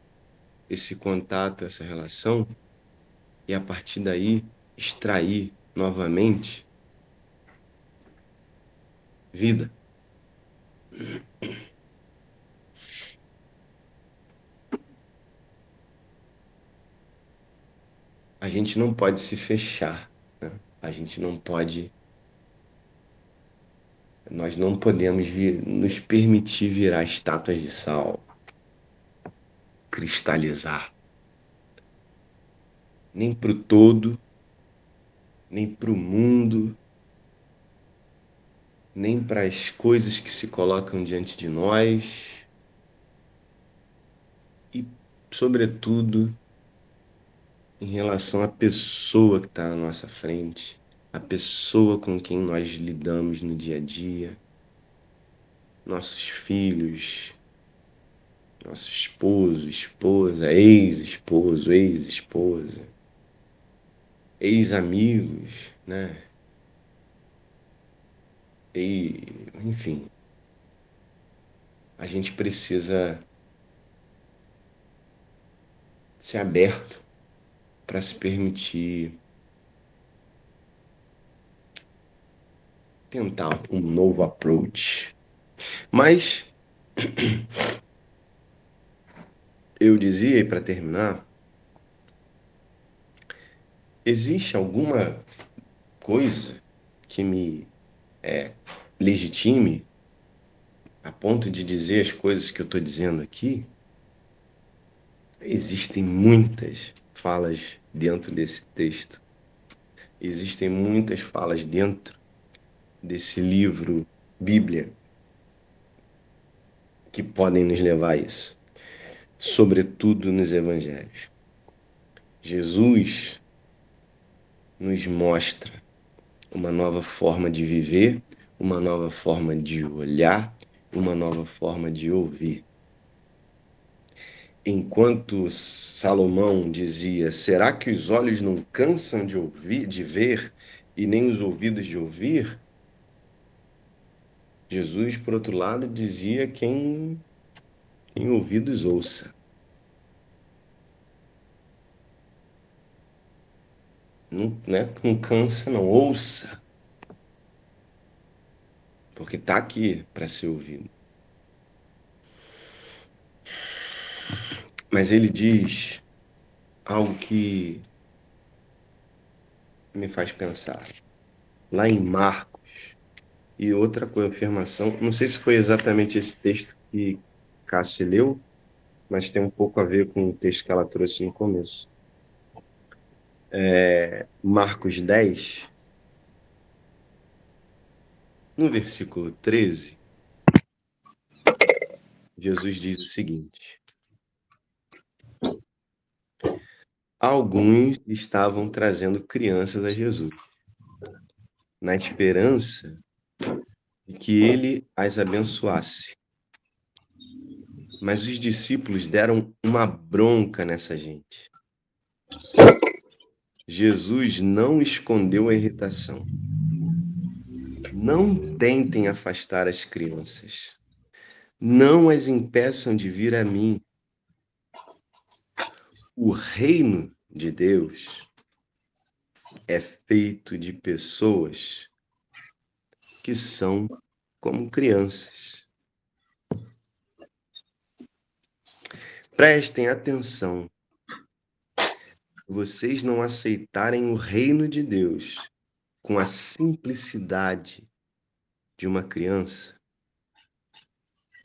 esse contato, essa relação, e a partir daí extrair novamente vida. A gente não pode se fechar, né? A gente não pode, nós não podemos nos permitir virar estátuas de sal, cristalizar, nem para o todo, nem para o mundo, nem para as coisas que se colocam diante de nós e, sobretudo, em relação à pessoa que está na nossa frente, a pessoa com quem nós lidamos no dia a dia, nossos filhos, nosso esposo, esposa, ex-esposo, ex-esposa, ex-amigos, né? E, enfim, a gente precisa ser aberto para se permitir tentar um novo approach. Mas eu dizia, e para terminar, existe alguma coisa que me legitime a ponto de dizer as coisas que eu estou dizendo aqui? Existem muitas falas dentro desse texto. Existem muitas falas dentro desse livro, Bíblia, que podem nos levar a isso. Sobretudo nos evangelhos. Jesus nos mostra uma nova forma de viver, uma nova forma de olhar, uma nova forma de ouvir. Enquanto Salomão dizia: será que os olhos não cansam de ouvir, de ver, e nem os ouvidos de ouvir? Jesus, por outro lado, dizia: quem tem ouvidos, ouça. Não, né? Não cansa, não. Ouça. Porque está aqui para ser ouvido. Mas ele diz algo que me faz pensar. Lá em Marcos, e outra afirmação, não sei se foi exatamente esse texto que Cássia leu, mas tem um pouco a ver com o texto que ela trouxe no começo. Marcos 10, no versículo 13, Jesus diz o seguinte: alguns estavam trazendo crianças a Jesus, na esperança de que ele as abençoasse. Mas os discípulos deram uma bronca nessa gente. Jesus não escondeu a irritação. Não tentem afastar as crianças. Não as impeçam de vir a mim. O reino de Deus é feito de pessoas que são como crianças. Prestem atenção. Vocês não aceitarem o reino de Deus com a simplicidade de uma criança,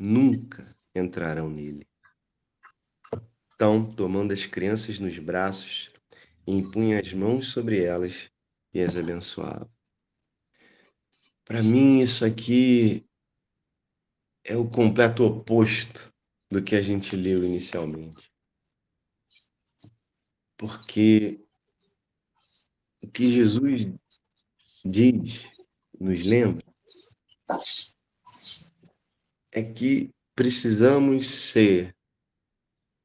nunca entrarão nele. Então, tomando as crianças nos braços, impunha as mãos sobre elas e as abençoava. Para mim, isso aqui é o completo oposto do que a gente leu inicialmente. Porque o que Jesus diz, nos lembra, é que precisamos ser,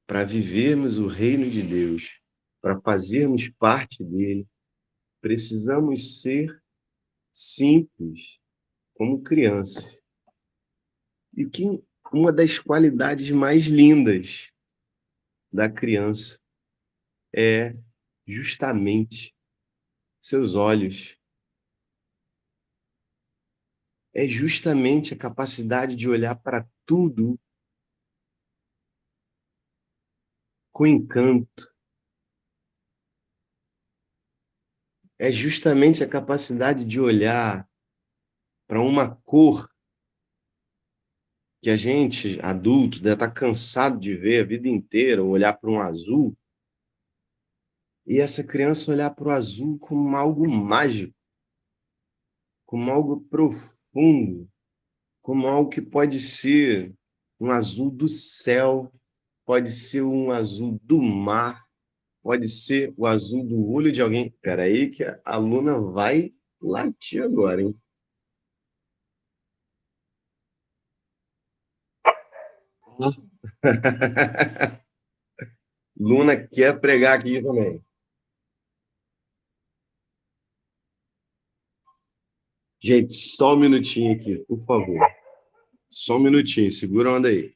para vivermos o reino de Deus, para fazermos parte dele, precisamos ser simples, como crianças. E que uma das qualidades mais lindas da criança é justamente seus olhos. É justamente a capacidade de olhar para tudo com encanto. é justamente a capacidade de olhar para uma cor que a gente, adulto, deve estar cansado de ver a vida inteira, olhar para um azul, e essa criança olhar para o azul como algo mágico, como algo profundo, como algo que pode ser um azul do céu, pode ser um azul do mar, pode ser o azul do olho de alguém. Espera aí que a aluna vai latir agora, hein? Luna quer pregar aqui também. Gente, só um minutinho aqui, por favor. Só um minutinho, segura a onda aí.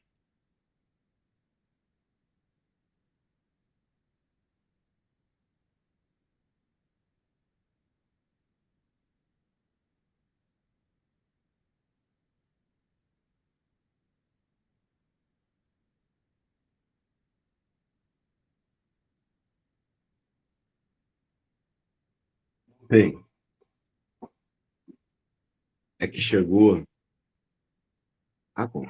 Bem, é que chegou. Ah, bom.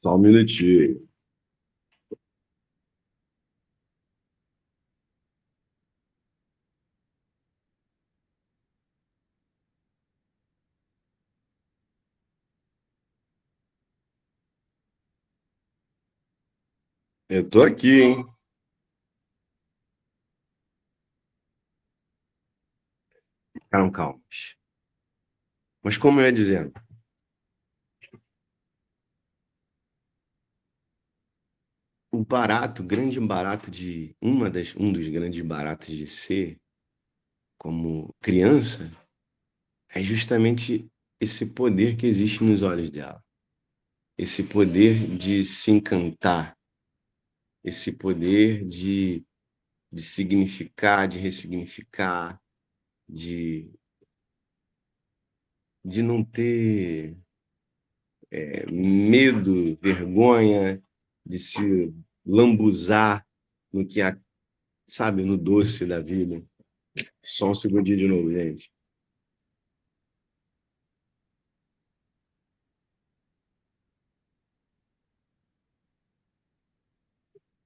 Só um minutinho. Eu tô aqui, hein? Ficaram calmos. Mas como eu ia dizendo, o barato, o grande barato de um dos grandes baratos de ser como criança é justamente esse poder que existe nos olhos dela, esse poder de se encantar, esse poder de significar, de ressignificar, de, de não ter medo, vergonha, de se lambuzar no que há, sabe, no doce da vida. Só um segundinho de novo, gente.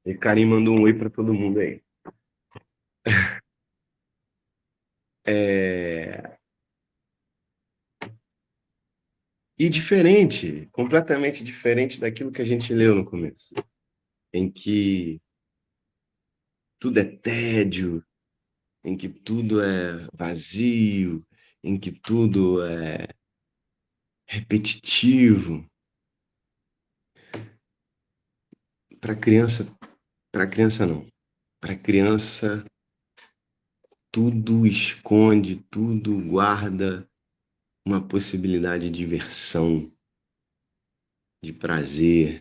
E Karim mandou um oi para todo mundo aí. É... E diferente, completamente diferente daquilo que a gente leu no começo, em que tudo é tédio, em que tudo é vazio, em que tudo é repetitivo. Para criança não. Para criança tudo esconde, tudo guarda uma possibilidade de diversão, de prazer,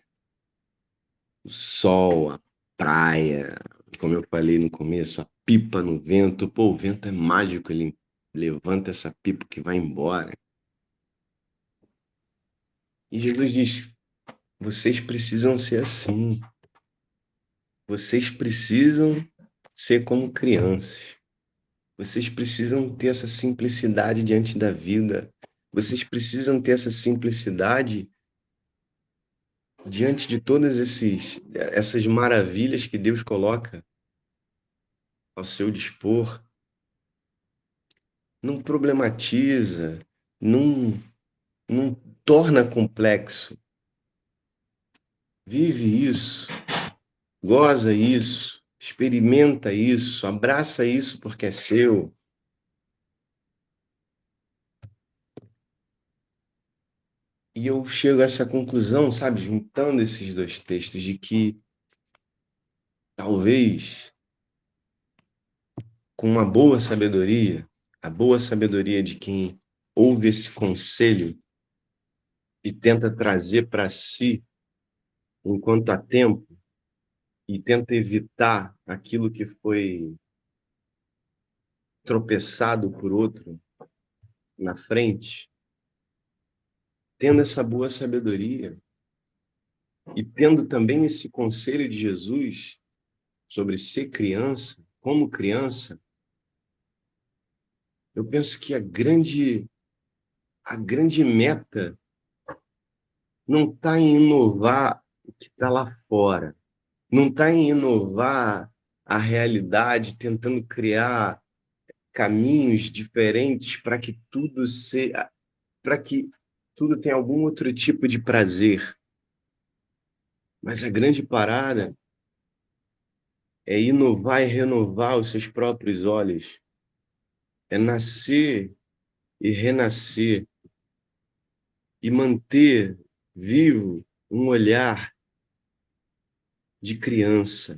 o sol, a praia, como eu falei no começo, a pipa no vento. Pô, o vento é mágico, ele levanta essa pipa que vai embora. E Jesus diz: vocês precisam ser assim. Vocês precisam ser como crianças. Vocês precisam ter essa simplicidade diante da vida. Vocês precisam ter essa simplicidade diante de todas essas maravilhas que Deus coloca ao seu dispor. Não problematiza, não, não torna complexo. Vive isso, goza isso, experimenta isso, abraça isso porque é seu. E eu chego a essa conclusão, sabe, juntando esses dois textos, de que talvez com uma boa sabedoria, a boa sabedoria de quem ouve esse conselho e tenta trazer para si enquanto há tempo e tenta evitar aquilo que foi tropeçado por outro na frente, tendo essa boa sabedoria, e tendo também esse conselho de Jesus sobre ser criança, como criança, eu penso que a grande meta não está em inovar o que está lá fora, não está em inovar a realidade, tentando criar caminhos diferentes para que tudo tenha algum outro tipo de prazer. Mas a grande parada é inovar e renovar os seus próprios olhos, é nascer e renascer e manter vivo um olhar de criança.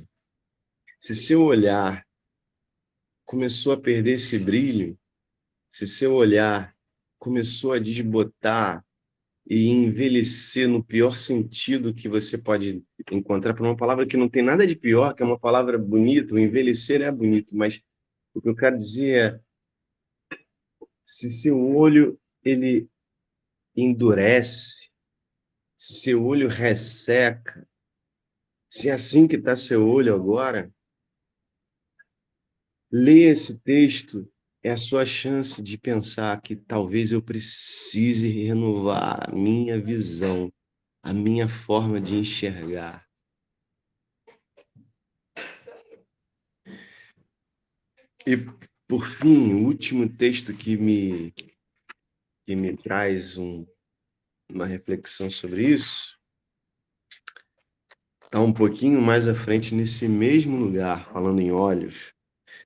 Se seu olhar começou a perder esse brilho, se seu olhar começou a desbotar e envelhecer no pior sentido que você pode encontrar, por uma palavra que não tem nada de pior, que é uma palavra bonita, o envelhecer é bonito, mas o que eu quero dizer é, se seu olho ele endurece, se seu olho resseca, se é assim que está seu olho agora, ler esse texto é a sua chance de pensar que talvez eu precise renovar a minha visão, a minha forma de enxergar. E, por fim, o último texto que me traz uma reflexão sobre isso está um pouquinho mais à frente, nesse mesmo lugar, falando em olhos,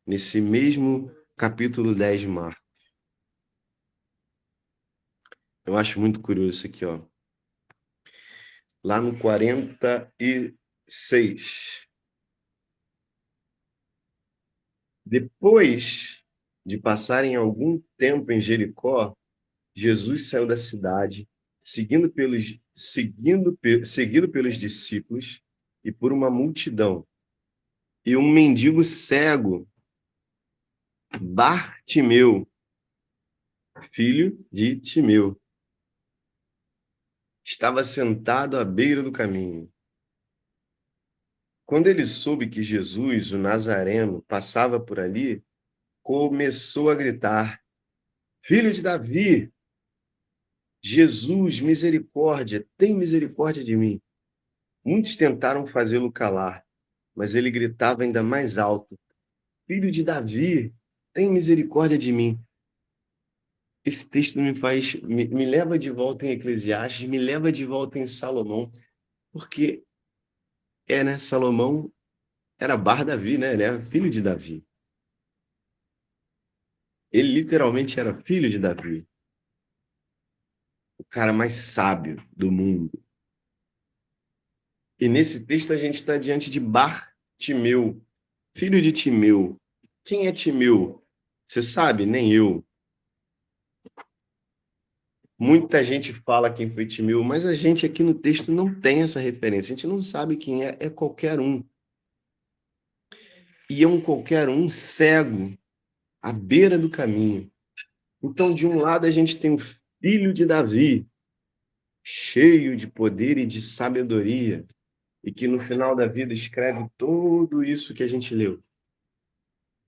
nesse mesmo capítulo 10 de Marcos. Eu acho muito curioso isso aqui, ó. Lá no 46. Depois de passarem algum tempo em Jericó, Jesus saiu da cidade, seguido pelos discípulos e por uma multidão. E um mendigo cego, Bartimeu, filho de Timeu, estava sentado à beira do caminho. Quando ele soube que Jesus, o Nazareno, passava por ali, começou a gritar: Filho de Davi, Jesus, misericórdia, tem misericórdia de mim. Muitos tentaram fazê-lo calar, mas ele gritava ainda mais alto: Filho de Davi, tem misericórdia de mim. Esse texto me leva de volta em Eclesiastes, me leva de volta em Salomão, porque né, Salomão era Bar Davi, né? Ele era filho de Davi. Ele literalmente era filho de Davi, o cara mais sábio do mundo. E nesse texto a gente está diante de Bartimeu, filho de Timeu. Quem é Timeu? Você sabe? Nem eu. Muita gente fala quem foi Timeu, mas a gente aqui no texto não tem essa referência. A gente não sabe quem é, é qualquer um. E é um qualquer um cego, à beira do caminho. Então, de um lado, a gente tem o filho de Davi, cheio de poder e de sabedoria, e que no final da vida escreve tudo isso que a gente leu.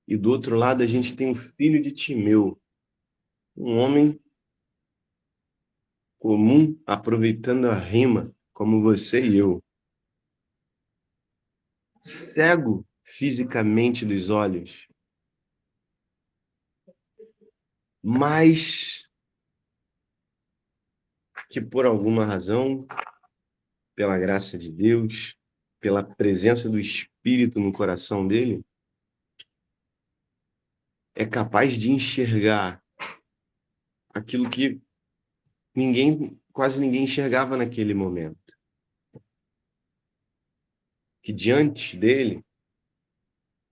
E do outro lado, a gente tem o filho de Timeu, um homem comum, aproveitando a rima, como você e eu. Cego fisicamente dos olhos, mas que por alguma razão, pela graça de Deus, pela presença do Espírito no coração dele, é capaz de enxergar aquilo que quase ninguém enxergava naquele momento. Que diante dele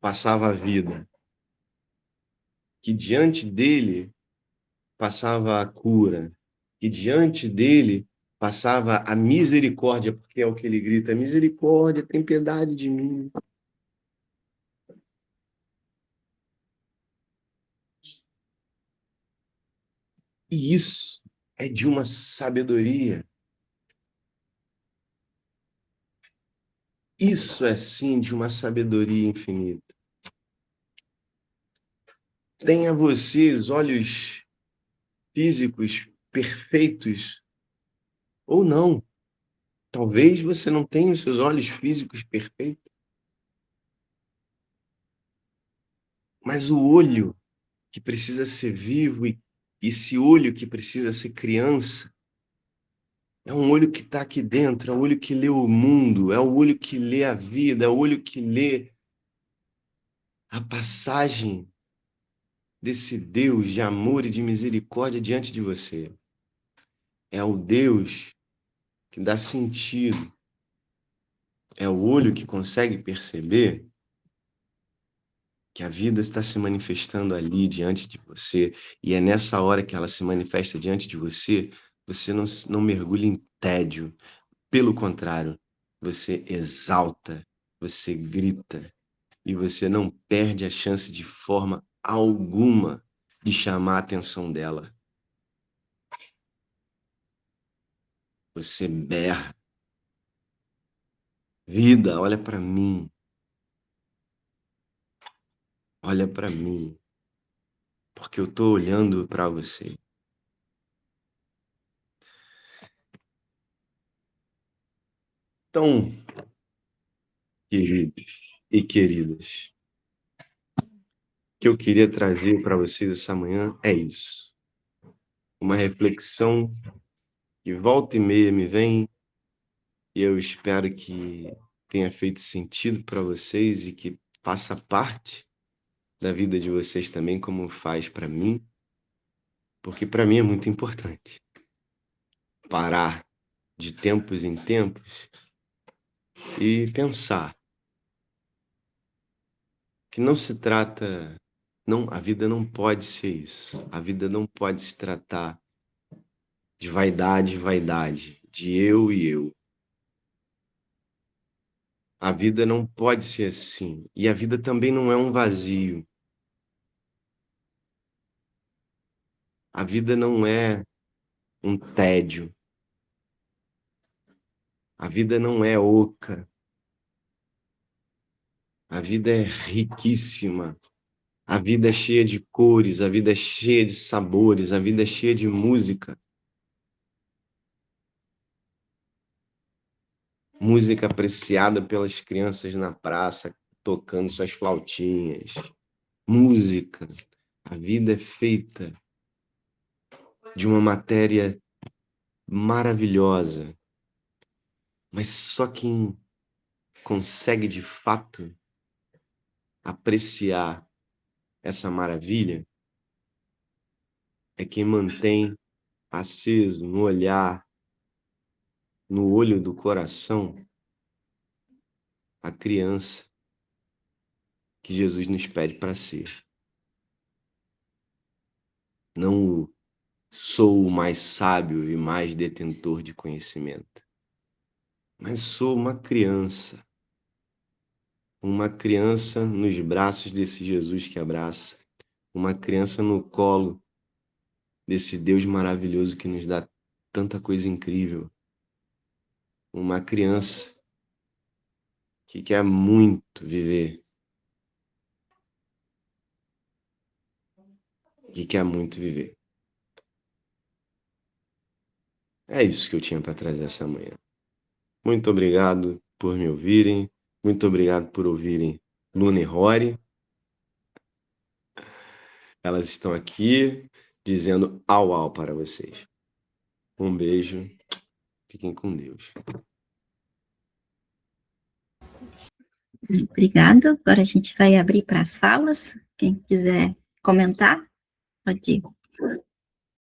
passava a vida, que diante dele passava a cura, que diante dele passava a misericórdia, porque é o que ele grita: misericórdia, tem piedade de mim. E isso é de uma sabedoria Isso é sim de uma sabedoria infinita. Tenha você os olhos físicos perfeitos ou não. Talvez você não tenha os seus olhos físicos perfeitos, mas o olho que precisa ser vivo e esse olho que precisa ser criança é um olho que está aqui dentro, é o olho que lê o mundo, é o olho que lê a vida, é o olho que lê a passagem desse Deus de amor e de misericórdia diante de você. É o Deus que dá sentido, é o olho que consegue perceber que a vida está se manifestando ali diante de você, e é nessa hora que ela se manifesta diante de você, você não mergulha em tédio, pelo contrário, você exalta, você grita, e você não perde a chance de forma alguma de chamar a atenção dela. Você berra, vida, olha para mim, porque eu tô olhando para você. Então, queridos e queridas, o que eu queria trazer para vocês essa manhã é isso. Uma reflexão que volta e meia me vem e eu espero que tenha feito sentido para vocês e que faça parte da vida de vocês também, como faz para mim, porque para mim é muito importante parar de tempos em tempos e pensar que não se trata, não, a vida não pode ser isso. A vida não pode se tratar de vaidade, de eu e eu. A vida não pode ser assim. E a vida também não é um vazio. A vida não é um tédio. A vida não é oca. A vida é riquíssima. A vida é cheia de cores, a vida é cheia de sabores, a vida é cheia de música. Música apreciada pelas crianças na praça, tocando suas flautinhas. Música. A vida é feita de uma matéria maravilhosa, mas só quem consegue de fato apreciar essa maravilha é quem mantém aceso no olhar, no olho do coração, a criança que Jesus nos pede para ser. Não o sou o mais sábio e mais detentor de conhecimento, mas sou uma criança nos braços desse Jesus que abraça, uma criança no colo desse Deus maravilhoso que nos dá tanta coisa incrível, uma criança que quer muito viver, que quer muito viver. É isso que eu tinha para trazer essa manhã. Muito obrigado por me ouvirem, muito obrigado por ouvirem Luna e Rory. Elas estão aqui dizendo au au para vocês. Um beijo, fiquem com Deus. Obrigada. Agora a gente vai abrir para as falas. Quem quiser comentar, pode ir.